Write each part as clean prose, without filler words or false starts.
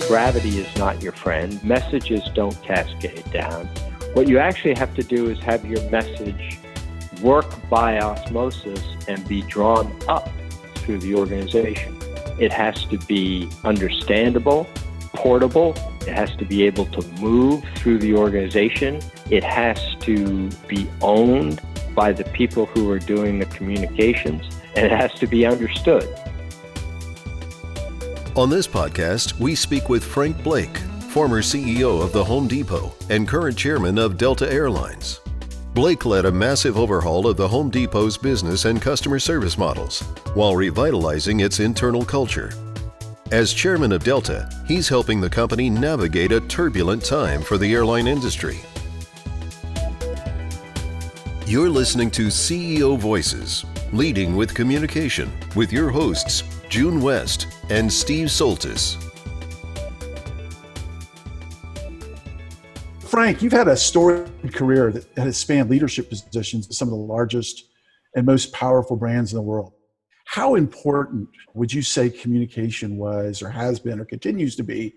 Gravity is not your friend. Messages don't cascade down. What you actually have to do is have your message work by osmosis and be drawn up through the organization. It has to be understandable, portable. It has to be able to move through the organization. It has to be owned by the people who are doing the communications, and it has to be understood. On this podcast, we speak with Frank Blake, former CEO of the Home Depot and current chairman of Delta Airlines. Blake led a massive overhaul of the Home Depot's business and customer service models while revitalizing its internal culture. As chairman of Delta, he's helping the company navigate a turbulent time for the airline industry. You're listening to CEO Voices, Leading with Communication, with your hosts, June West and Steve Soltis. Frank, you've had a storied career that has spanned leadership positions at some of the largest and most powerful brands in the world. How important would you say communication was or has been or continues to be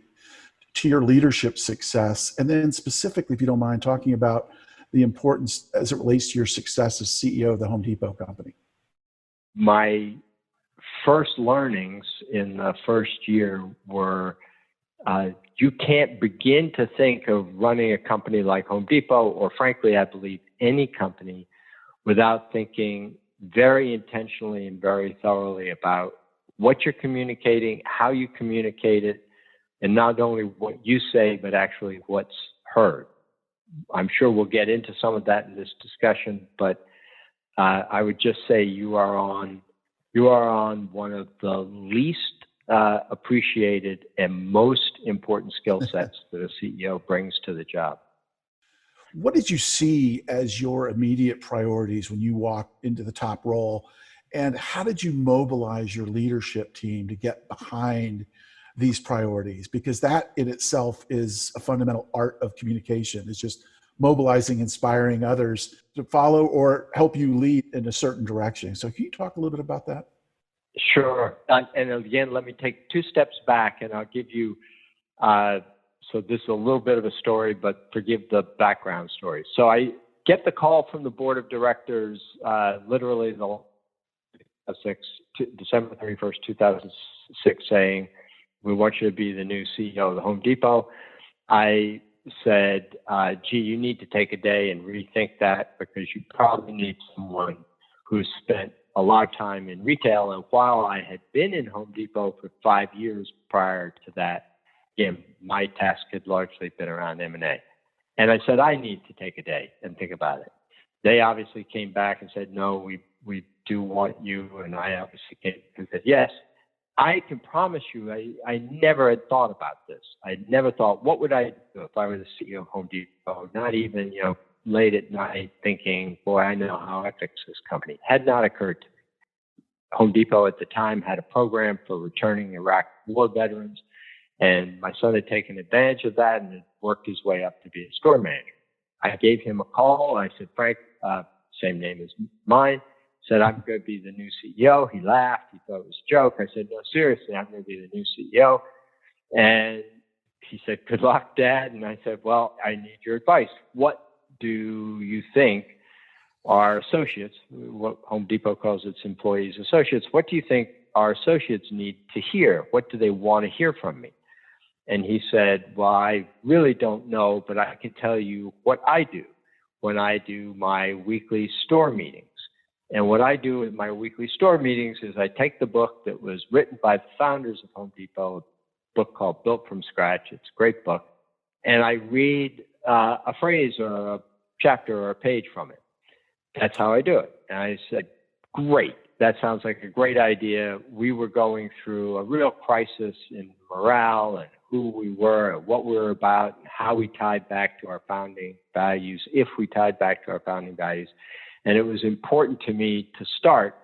to your leadership success? And then specifically, if you don't mind, talking about the importance as it relates to your success as CEO of the Home Depot company. My first learnings in the first year were you can't begin to think of running a company like Home Depot, or frankly, I believe any company, without thinking very intentionally and very thoroughly about what you're communicating, how you communicate it, and not only what you say, but actually what's heard. I'm sure we'll get into some of that in this discussion, but I would just say you are on one of the least appreciated and most important skill sets that a CEO brings to the job. What did you see as your immediate priorities when you walked into the top role? And how did you mobilize your leadership team to get behind these priorities? Because that in itself is a fundamental art of communication. It's just mobilizing, inspiring others to follow or help you lead in a certain direction. So can you talk a little bit about that? Sure. And again, let me take two steps back and I'll give you, so this is a little bit of a story, but forgive the background story. So I get the call from the board of directors, literally December 31st, 2006, saying, we want you to be the new CEO of the Home Depot. I said, gee, you need to take a day and rethink that because you probably need someone who's spent a lot of time in retail. And while I had been in Home Depot for 5 years prior to that, again, my task had largely been around M&A. And I said, I need to take a day and think about it. They obviously came back and said, no, we do want you. And I obviously came and said, yes. I can promise you, I never had thought about this. I never thought, what would I do if I were the CEO of Home Depot? Not even, late at night thinking, boy, I know how I fix this company. Had not occurred to me. Home Depot at the time had a program for returning Iraq war veterans, and my son had taken advantage of that and had worked his way up to be a store manager. I gave him a call. I said, Frank, same name as mine, said, I'm going to be the new CEO. He laughed. He thought it was a joke. I said, no, seriously, I'm going to be the new CEO. And he said, good luck, Dad. And I said, well, I need your advice. What do you think our associates, what Home Depot calls its employees, associates, what do you think our associates need to hear? What do they want to hear from me? And he said, well, I really don't know, but I can tell you what I do when I do my weekly store meetings. And what I do with my weekly store meetings is I take the book that was written by the founders of Home Depot, a book called Built from Scratch. It's a great book. And I read a phrase or a chapter or a page from it. That's how I do it. And I said, great. That sounds like a great idea. We were going through a real crisis in morale and who we were and what we were about and how we tied back to our founding values, if we tied back to our founding values. And it was important to me to start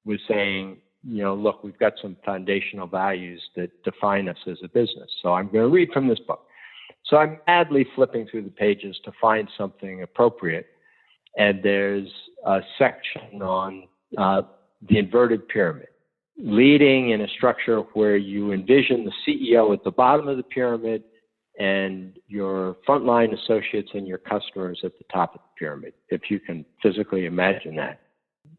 with saying, look, we've got some foundational values that define us as a business. So I'm going to read from this book. So I'm madly flipping through the pages to find something appropriate. And there's a section on the inverted pyramid. leading in a structure where you envision the CEO at the bottom of the pyramid and your frontline associates and your customers at the top of the pyramid, if you can physically imagine that.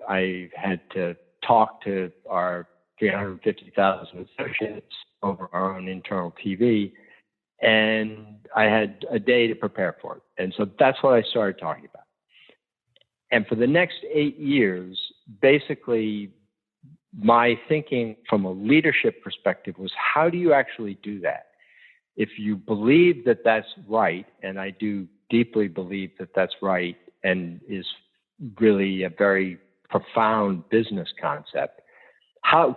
I had to talk to our 350,000 associates over our own internal TV, and I had a day to prepare for it. And so that's what I started talking about. And for the next 8 years, basically, my thinking from a leadership perspective was, how do you actually do that? If you believe that that's right, and I do deeply believe that that's right and is really a very profound business concept,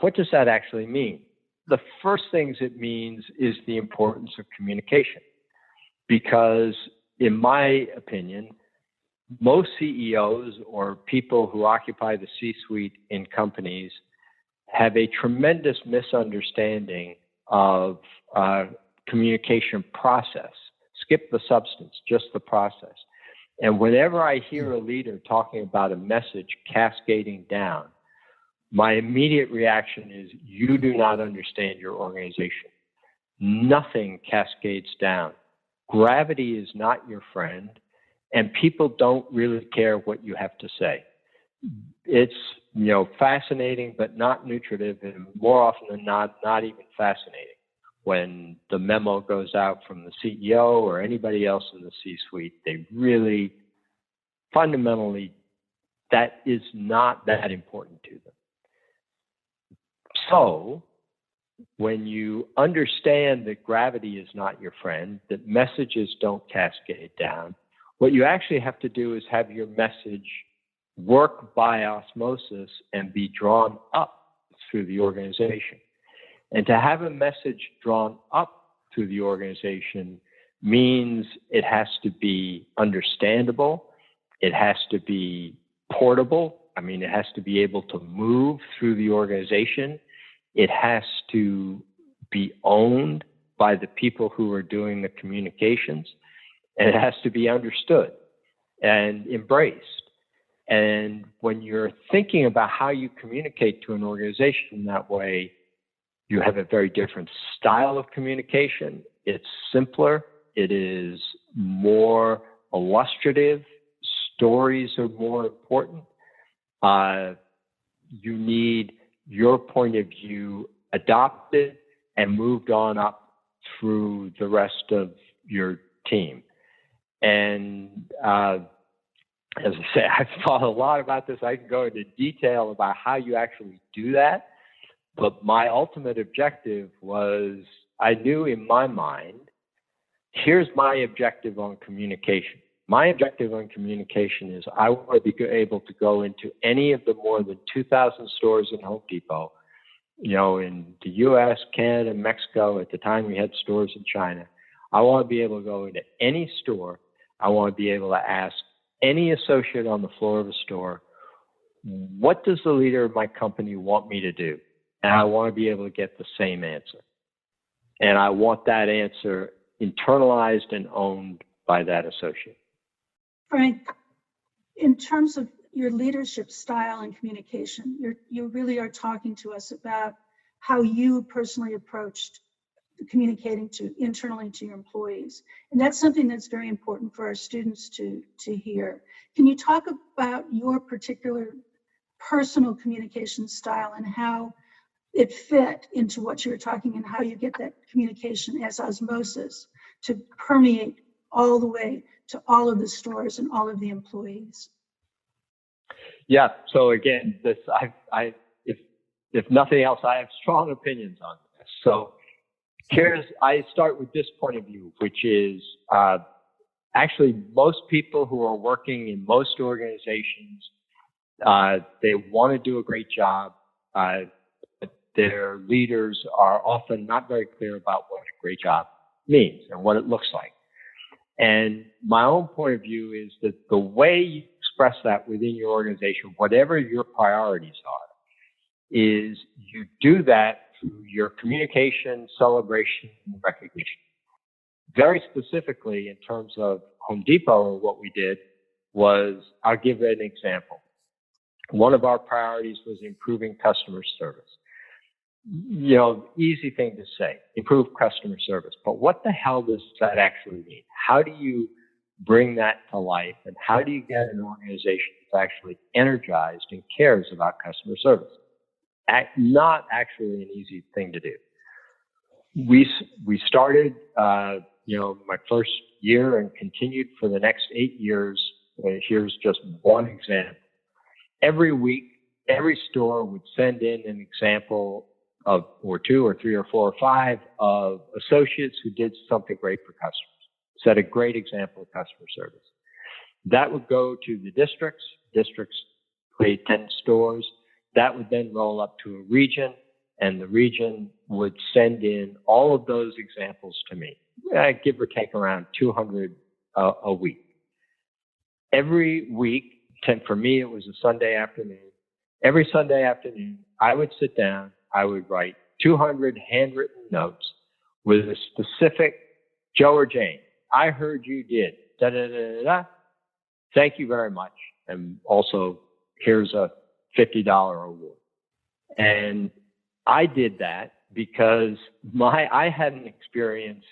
what does that actually mean? The first things it means is the importance of communication. Because in my opinion, most CEOs or people who occupy the C-suite in companies have a tremendous misunderstanding of communication process. Skip the substance, just the process. And whenever I hear a leader talking about a message cascading down, my immediate reaction is, you do not understand your organization. Nothing cascades down. Gravity is not your friend, and people don't really care what you have to say. It's, fascinating, but not nutritive, and more often than not even fascinating. When the memo goes out from the CEO or anybody else in the C-suite, they really, fundamentally, that is not that important to them. So, when you understand that gravity is not your friend, that messages don't cascade down, what you actually have to do is have your message work by osmosis and be drawn up through the organization. And to have a message drawn up through the organization means it has to be understandable, it has to be portable, it has to be able to move through the organization, it has to be owned by the people who are doing the communications, and it has to be understood and embraced. And when you're thinking about how you communicate to an organization that way, you have a very different style of communication. It's simpler. It is more illustrative. Stories are more important. You need your point of view adopted and moved on up through the rest of your team. And as I say, I've thought a lot about this. I can go into detail about how you actually do that. But my ultimate objective was, I knew in my mind, here's my objective on communication. My objective on communication is I want to be able to go into any of the more than 2,000 stores in Home Depot, in the US, Canada, Mexico. At the time we had stores in China. I want to be able to go into any store. I want to be able to ask any associate on the floor of a store, what does the leader of my company want me to do? And I want to be able to get the same answer. And I want that answer internalized and owned by that associate. Frank, in terms of your leadership style and communication, you really are talking to us about how you personally approached communicating internally to your employees. And that's something that's very important for our students to hear. Can you talk about your particular personal communication style and how it fit into what you were talking and how you get that communication as osmosis to permeate all the way to all of the stores and all of the employees? Yeah. So again, if nothing else, I have strong opinions on this. So I start with this point of view, which is actually most people who are working in most organizations, they want to do a great job. But their leaders are often not very clear about what a great job means and what it looks like. And my own point of view is that the way you express that within your organization, whatever your priorities are, is you do that through your communication, celebration, and recognition. Very specifically, in terms of Home Depot, what we did was, I'll give an example. One of our priorities was improving customer service. easy thing to say, improve customer service. But what the hell does that actually mean? How do you bring that to life? And how do you get an organization that's actually energized and cares about customer service? Not actually an easy thing to do. We started, my first year and continued for the next 8 years. Here's just one example. Every week, every store would send in an example of, or 2 or 3 or 4 or 5 of associates who did something great for customers, set a great example of customer service. That would go to the districts. Districts create 10 stores. That would then roll up to a region, and the region would send in all of those examples to me. Give or take around 200 a week. Every week, for me, it was a Sunday afternoon. Every Sunday afternoon, I would sit down, I would write 200 handwritten notes with a specific Joe or Jane. I heard you did, da da da da da. Thank you very much. And also, here's a $50 award. And I did that because I had an experience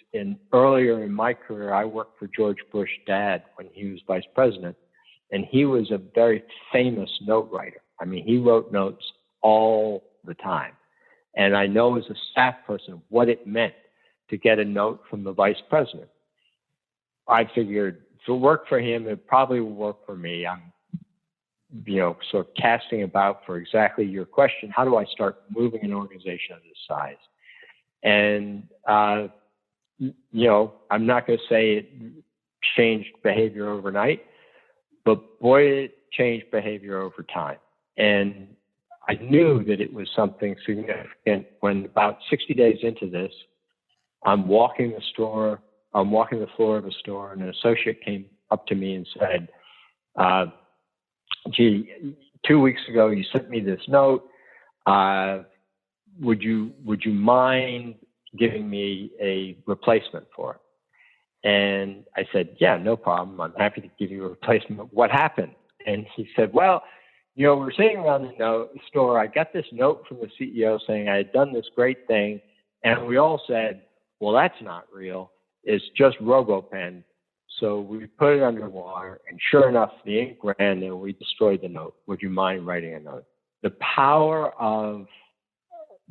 earlier in my career. I worked for George Bush's dad when he was vice president, and he was a very famous note writer. I mean, he wrote notes all the time. And I know as a staff person what it meant to get a note from the vice president. I figured if it worked for him, it probably will work for me. I'm, sort of casting about for exactly your question. How do I start moving an organization of this size? And, I'm not going to say it changed behavior overnight, but boy, it changed behavior over time. And I knew that it was something significant when about 60 days into this, I'm walking the floor of a store, and an associate came up to me and said, gee, 2 weeks ago, you sent me this note. Would you mind giving me a replacement for it? And I said, yeah, no problem. I'm happy to give you a replacement. What happened? And he said, well, we're sitting around the store. I got this note from the CEO saying I had done this great thing. And we all said, well, that's not real. It's just RoboPen. So we put it underwater, and sure enough, the ink ran, and we destroyed the note. Would you mind writing a note? The power of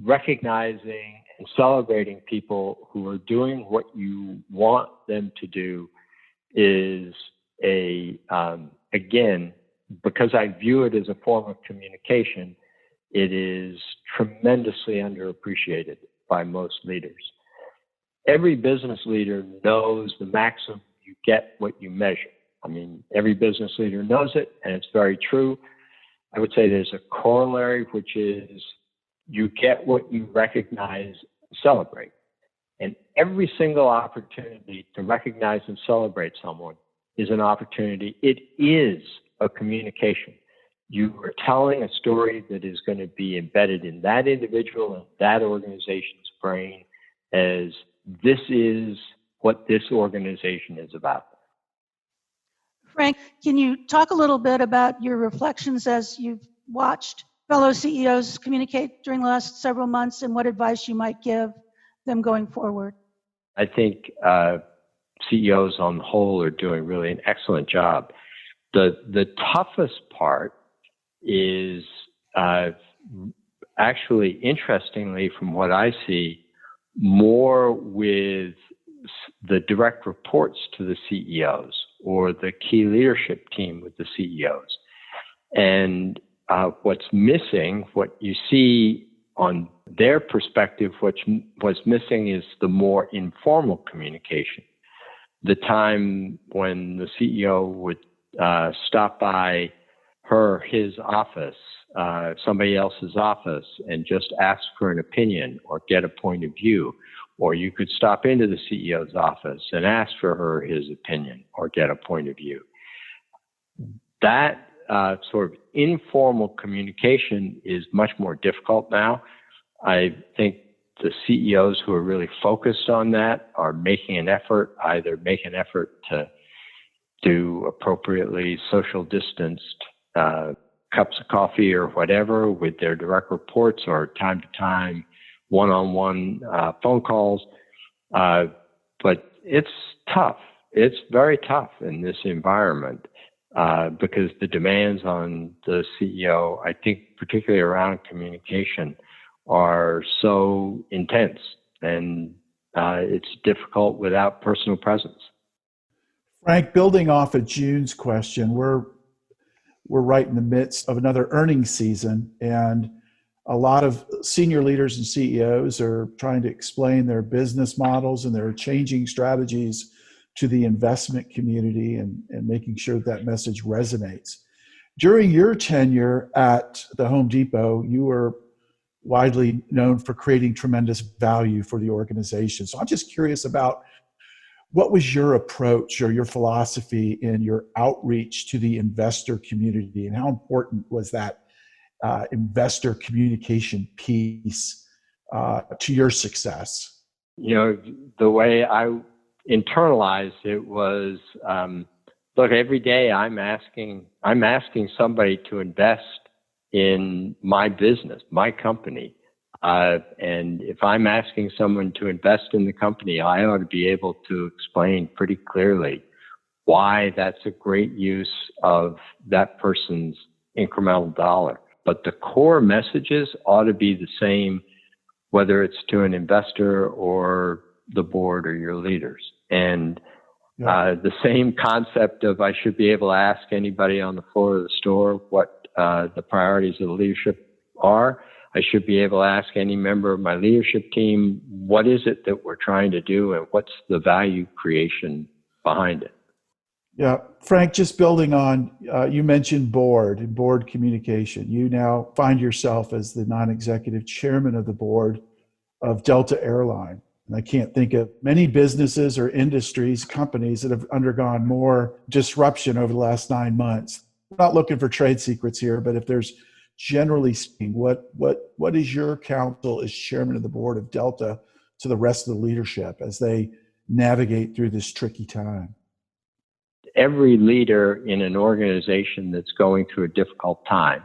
recognizing and celebrating people who are doing what you want them to do is again, because I view it as a form of communication, it is tremendously underappreciated by most leaders. Every business leader knows the maxim, you get what you measure. I mean, every business leader knows it, and it's very true. I would say there's a corollary, which is you get what you recognize and celebrate. And every single opportunity to recognize and celebrate someone is an opportunity. It is a communication. You are telling a story that is going to be embedded in that individual and that organization's brain as this is what this organization is about. Frank, can you talk a little bit about your reflections as you've watched fellow CEOs communicate during the last several months, and what advice you might give them going forward? I think CEOs on the whole are doing really an excellent job. The toughest part is actually, interestingly, from what I see, more with the direct reports to the CEOs or the key leadership team with the CEOs. And what's missing, what you see on their perspective, what's missing is the more informal communication. The time when the CEO would stop by his office, somebody else's office, and just ask for an opinion or get a point of view. Or you could stop into the CEO's office and ask for his opinion or get a point of view. That sort of informal communication is much more difficult now. I think the CEOs who are really focused on that are making an effort, either make an effort to do appropriately social distanced cups of coffee or whatever with their direct reports, or time to time one-on-one phone calls. But it's tough. It's very tough in this environment because the demands on the CEO, I think particularly around communication, are so intense, and it's difficult without personal presence. Frank, building off of June's question, we're right in the midst of another earnings season, and a lot of senior leaders and CEOs are trying to explain their business models and their changing strategies to the investment community and making sure that message resonates. During your tenure at the Home Depot, you were widely known for creating tremendous value for the organization. So I'm just curious about what was your approach or your philosophy in your outreach to the investor community, and how important was that investor communication piece to your success? The way I internalized it was, look, every day I'm asking somebody to invest in my business, my company. And if I'm asking someone to invest in the company, I ought to be able to explain pretty clearly why that's a great use of that person's incremental dollar. But the core messages ought to be the same, whether it's to an investor or the board or your leaders. And the same concept of I should be able to ask anybody on the floor of the store what the priorities of the leadership are. I should be able to ask any member of my leadership team, what is it that we're trying to do and what's the value creation behind it? Yeah, Frank, just building on, you mentioned board and board communication. You now find yourself as the non-executive chairman of the board of Delta Airlines. And I can't think of many businesses or industries, companies that have undergone more disruption over the last 9 months. I'm not looking for trade secrets here, but if there's generally speaking, what is your counsel as chairman of the board of Delta to the rest of the leadership as they navigate through this tricky time? Every leader in an organization that's going through a difficult time,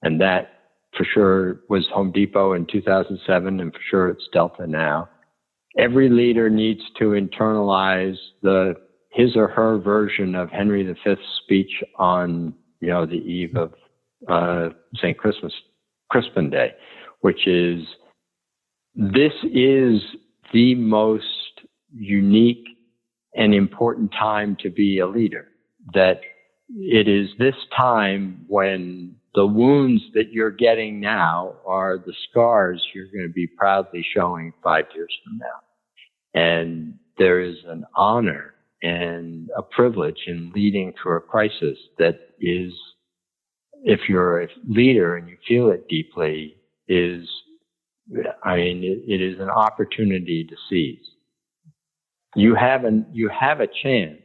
and that for sure was Home Depot in 2007, and for sure it's Delta now. Every leader needs to internalize his or her version of Henry V's speech on the eve of St. Crispin Day, which is, this is the most unique and important time to be a leader. That it is this time when the wounds that you're getting now are the scars you're going to be proudly showing 5 years from now. And there is an honor and a privilege in leading through a crisis that is, if you're a leader and you feel it deeply, it is an opportunity to seize. You have a chance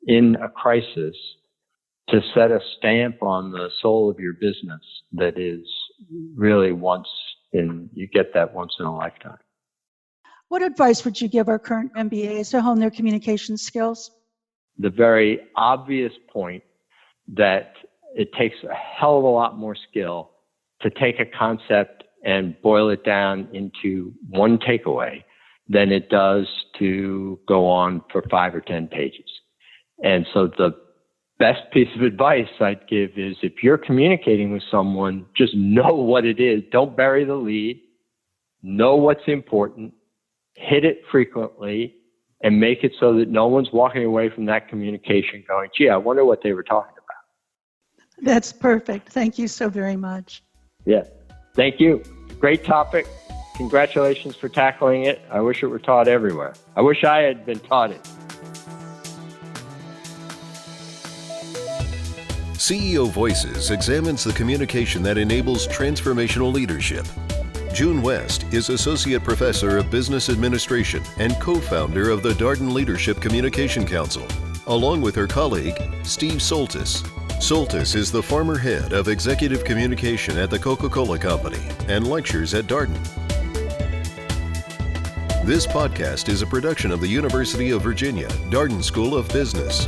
in a crisis to set a stamp on the soul of your business that is really you get that once in a lifetime. What advice would you give our current MBAs to hone their communication skills? The very obvious point that it takes a hell of a lot more skill to take a concept and boil it down into one takeaway than it does to go on for 5 or 10 pages. And so the best piece of advice I'd give is, if you're communicating with someone, just know what it is. Don't bury the lead. Know what's important. Hit it frequently and make it so that no one's walking away from that communication going, gee, I wonder what they were talking about. That's perfect. Thank you so very much. Yeah. Thank you. Great topic. Congratulations for tackling it. I wish it were taught everywhere. I wish I had been taught it. CEO Voices examines the communication that enables transformational leadership. June West is Associate Professor of Business Administration and co-founder of the Darden Leadership Communication Council, along with her colleague, Steve Soltis. Soltis is the former head of executive communication at the Coca-Cola Company and lectures at Darden. This podcast is a production of the University of Virginia Darden School of Business.